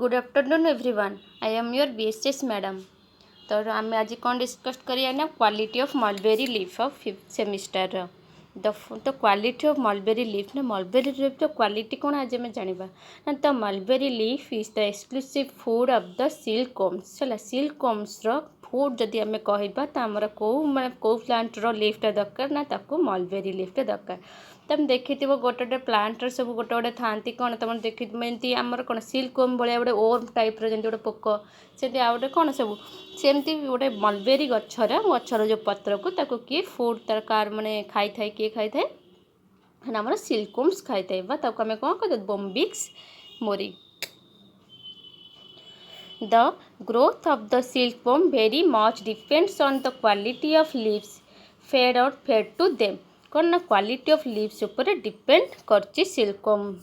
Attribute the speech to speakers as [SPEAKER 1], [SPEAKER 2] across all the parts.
[SPEAKER 1] Good afternoon everyone. I am your BSS madam. तो आम आज कौन डिस्कस करिया ना quality of mulberry leaf of 5th semester द तो क्वालिटी ऑफ मलबेरी लीफ ना मलबेरी लीफ तो क्वालिटी कौन आज आम जाना ना तो mulberry leaf is the exclusive food of the silkworms है सिल्कवर्म्स फूड जदि आम कहवा तो आमर कौ मैं कौ प्लांटर लीफटा दरकार ना ताको मलबेरी लीफटा दरकार। तुम देखी गोटे गोटे प्लांटर सब गोटे गोटे था कौन तुम देखी एमती आमर कौन सिल्कवर्म भाया गोटे ओर्म टाइप जमी गोटे पोक से गोटे कौन सब सेमती गोटे मलबेरी गचर गचर जो पत्र को ताको किए फूड तार कार मैंने खाई थाए किए खाई थाए आम सिल्कवर्म्स खाई थाए आम कौन कहते बोम्बिक्स मोरी। The growth of the silkworm very much depends on the quality of leaves fed to them। कौन ना क्वालिटी ऑफ लीव्स ऊपर डिपेंड करची silkworm.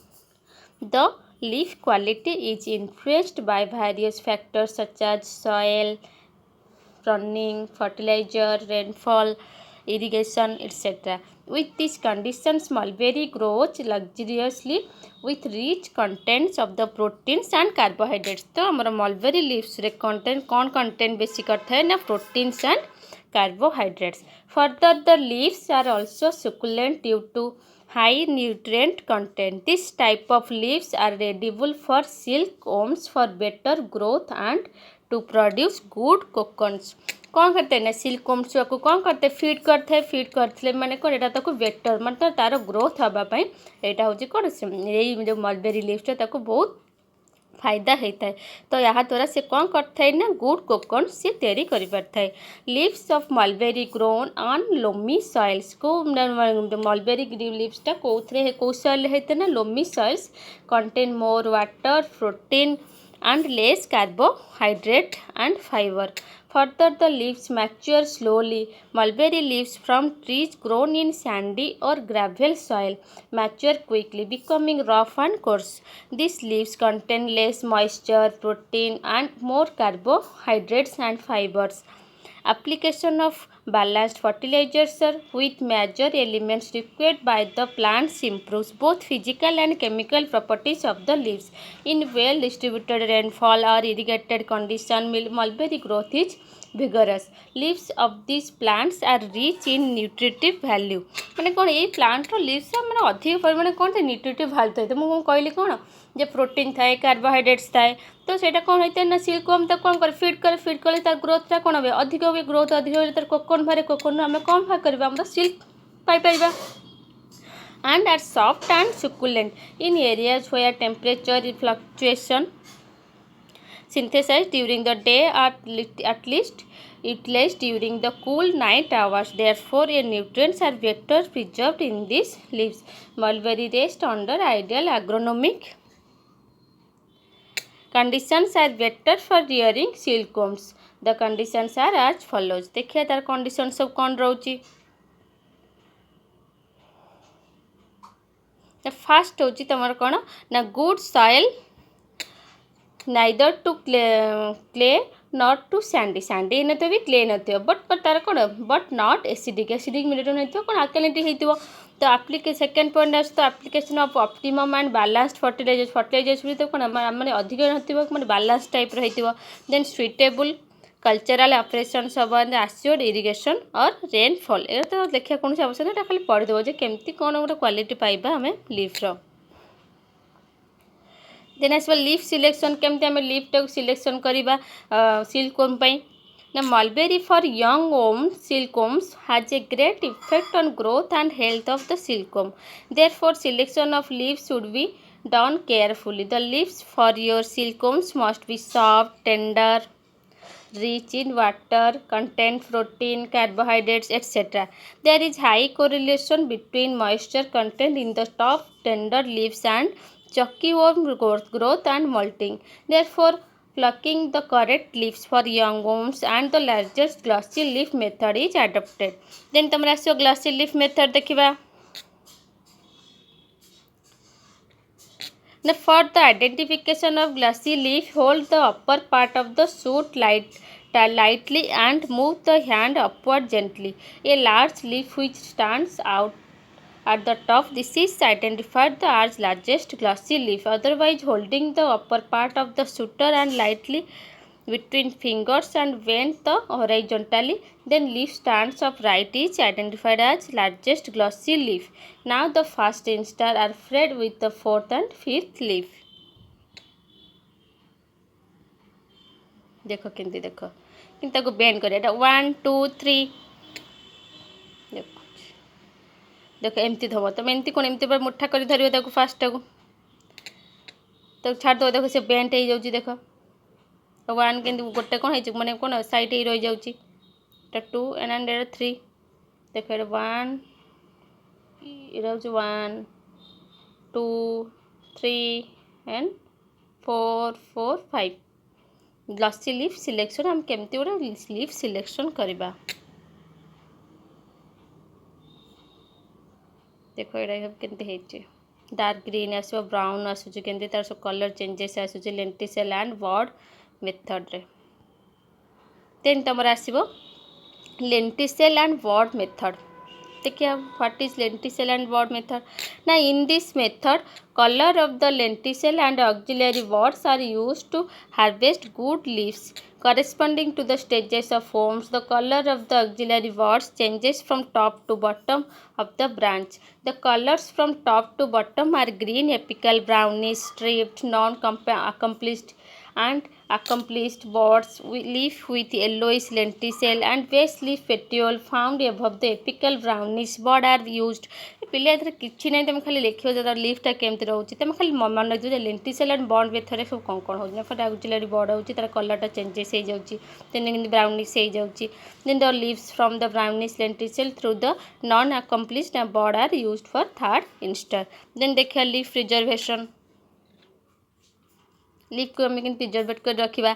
[SPEAKER 1] The leaf quality is influenced by various factors such as soil, pruning, fertilizer, rainfall, irrigation, etc. With these conditions, mulberry grows luxuriously with rich contents of the proteins and carbohydrates। तो हमारा mulberry leaves रे content कौन content बेसी करता है ना proteins and carbohydrates। Further, the leaves are also succulent due to high nutrient content। This type of leaves are edible for silkworms for better growth and to produce good cocoons। कौन करते हैं ना सिल्कवर्म्स को कौन करते फीड करते feed करते माने कौन एटा ताको बेटर मतलब तार ग्रोथ हवापाई यहाँ हूँ कौन यही जो मलबेरी लीव्सटा ताको बहुत फायदा होता है। तो यहाँ द्वारा से कौन करता है ना गुड कोकोन से तैयारी कर पारता है। Leaves of mulberry grown on loamy soils को मलबेरी लीव्सटा कौ सॉइल होता है ना loamy soils contain more water protein and less carbohydrate and fiber। Further, the leaves mature slowly। Mulberry leaves from trees grown in sandy or gravel soil mature quickly, becoming rough and coarse। These leaves contain less moisture, protein, and more carbohydrates and fibers। Application of balanced fertilizers with major elements required by the plants improves both physical and chemical properties of the leaves। In well distributed rainfall or irrigated condition, mulberry growth is vigorous। Leaves of these plants are rich in nutritive value। मैंने कौन ये plant leaves मैंने अधिक परिमाण कौन थे nutritive value थाए। तो मुझे कहली कौन जे प्रोटीन थाए कार्बोहाइड्रेट्स थाए तो सेटा कौन होता है ना सिल्कवर्म तो कौन कर फीड करे तार ग्रोथटा कौन हो अधिक हुए ग्रोथ अधिक हो तार कोकोन बाहर कोकोन आम कौन बाहर करवा आम silk Piper and are soft and succulent in areas where temperature fluctuation synthesized during the day at least utilized during the cool night hours। Therefore, nutrients are better preserved in these leaves। Mulberry rest under ideal agronomic conditions are better for rearing silkworms। The conditions are as follows। देखिए तार condition सब कौन रोची। Fast हूँ तुम कौन ना good soil neither too clay not too sandy sandy इन भी क्ले न बट तार कौन बट नॉट एसिडिक मीडियम नहीं कौन आल्कालिनिटी हो। तो आप्लिके सेकेंड पॉइंट आस तो application of optimum and balanced fertilizers भी तो कौन मैंने अधिक मैंने बैलेंस टाइप रही then suitable cultural operations of acid irrigation और रेनफॉल ये तो देखा कौन आवश्यक खाली पढ़ीदेव जे केमती कौन गोटे क्वालिटी पाइबा आम लीफ्र। देन आस लीफ सिलेक्शन केमती आम लीफ्टा सिलेक्शन करवा सिल्कवर्म ना mulberry for young worm silkworms has a great effect on growth and health of the silkworm. Therefore selection of leaves should be done carefully। The leaves for your silkworms must be soft, tender, rich in water, contain protein, carbohydrates, etc. There is high correlation between moisture content in the top tender leaves and chalky worm growth and molting। Therefore, plucking the correct leaves for young worms and the largest glossy leaf method is adopted। Then तुम आसो glossy leaf method देखिबा। Now, for the identification of glossy leaf, hold the upper part of the shoot lightly and move the hand upward gently। A large leaf which stands out At the top, this is identified as largest glossy leaf, otherwise holding the upper part of the shooter and lightly between fingers and bent the horizontally. Then leaf stands upright is identified as largest glossy leaf. Now the first instar are fed with the fourth and fifth leaf. देख केमती देख कि bend कर 1 2 3 देख देख एमती थब तुम एमती कौन एमती मुठा कर धर फास्ट तो छाड़ दो देख से बेंट हो जाऊँ देख 1 के गोटे कौन है मैंने कौन साइड रही जाऊँगी 2 एंड 3 देख 1 1 2 3 एंड 4 4 5 ग्लॉसी लीफ सिलेक्शन हम केमती गोटे लीफ सिलेक्शन करवा देख ये केमती डार्क ग्रीन आसो ब्राउन आसूँ केमती तार सब कलर चेंजेस आसूँ लेंटिसेल एंड बॉर्ड मेथड रे देन तुम आसो लेंटिसेल एंड बॉर्ड मेथड देखिए what is lenticel and bud method. Now in this method color of the lenticel and auxiliary buds are used to harvest good leaves corresponding to the stages of forms. The color of the auxiliary buds changes from top to bottom of the branch. The colors from top to bottom are green, apical, brownish, striped, non-accomplished and accomplished buds, leaf with yellowish lenticel and base leaf petiole found above the apical brownish bud are used. पिले एथर किछि नै तुम खाली लिखियो जे लीफटा केमती रहउछि तुम खाली मन रखियो जे लेंटिसेल एंड बॉन्ड मेथड सब कोन होउछि फट ऑक्सिलरी बॉर्ड होउछि तार कलरटा चेंजेस हो जाउछि देन ब्राउनिश हो जाउछि then the leaves from the brownish lenticel through the non accomplished bud are used for third instar. Then देखिए लीफ प्रिजर्वेशन लीफ को हमें प्रिजर्वेट कर रखा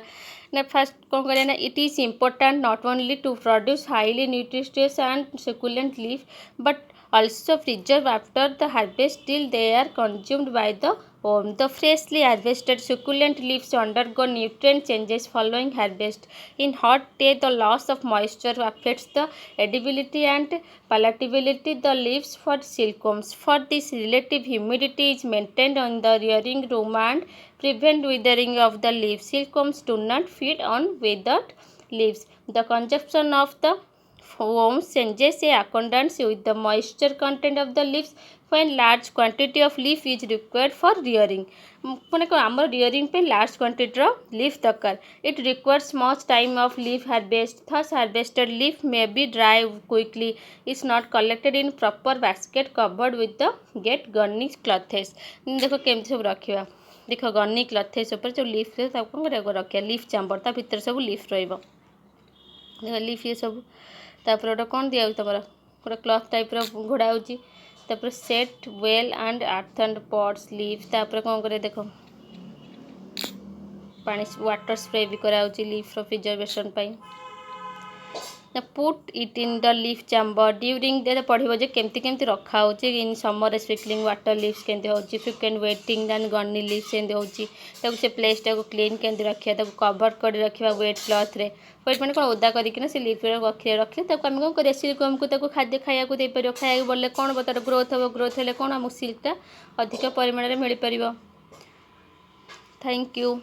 [SPEAKER 1] ना फास्ट कौन करें ना it is important not only to produce highly nutritious and succulent leaf but also preserve after the harvest till they are consumed by the worm. The freshly harvested succulent leaves undergo nutrient changes following harvest. In hot day, the loss of moisture affects the edibility and palatability the leaves for silkworms. For this, relative humidity is maintained on the rearing room and prevent withering of the leaves. Silkworms do not feed on withered leaves. The consumption of the worms changes a accordance with the moisture content of the leaves when large quantity of leaf is required for rearing. मैंने आम rearing पे large quantity रो leaf दरकार. It requires much time of leaf harvest. Thus harvested leaf may be dry quickly. Is not collected in proper basket covered with the get gunny clothes. देखो केमती सब रखा देख Ghani clothes जो leaf कौन रखा leaf चाम्बर ता भीतर सब लीफ रहा देख लीफ ये सब तापर गोटे कौन दिया तुम गोटे क्लथ टाइप घोड़ा होपर set well and earth and pots leaf तापर कौन करे देख पानी वाटर स्प्रे भी कराऊँ leaf preservation put it in the leaf chamber during दे पढ़ो जे केमती केमती रखा in summer sprinkling water leaves केमती हो frequent wetting and gunny leaves एमती हो प्लेस टाक क्लीन केमती रखा कवर कर रखा वेट क्लथ रे वेट मैंने कौन ओदा करना से लीफ रखिए आम कौन कर सिल्क को खाद्य खाया देपर खाया बोले कौन तार ग्रोथ हम ग्रोथ है कौन आम सिल्कटा अधिक परिमाण में मिल पार. Thank you.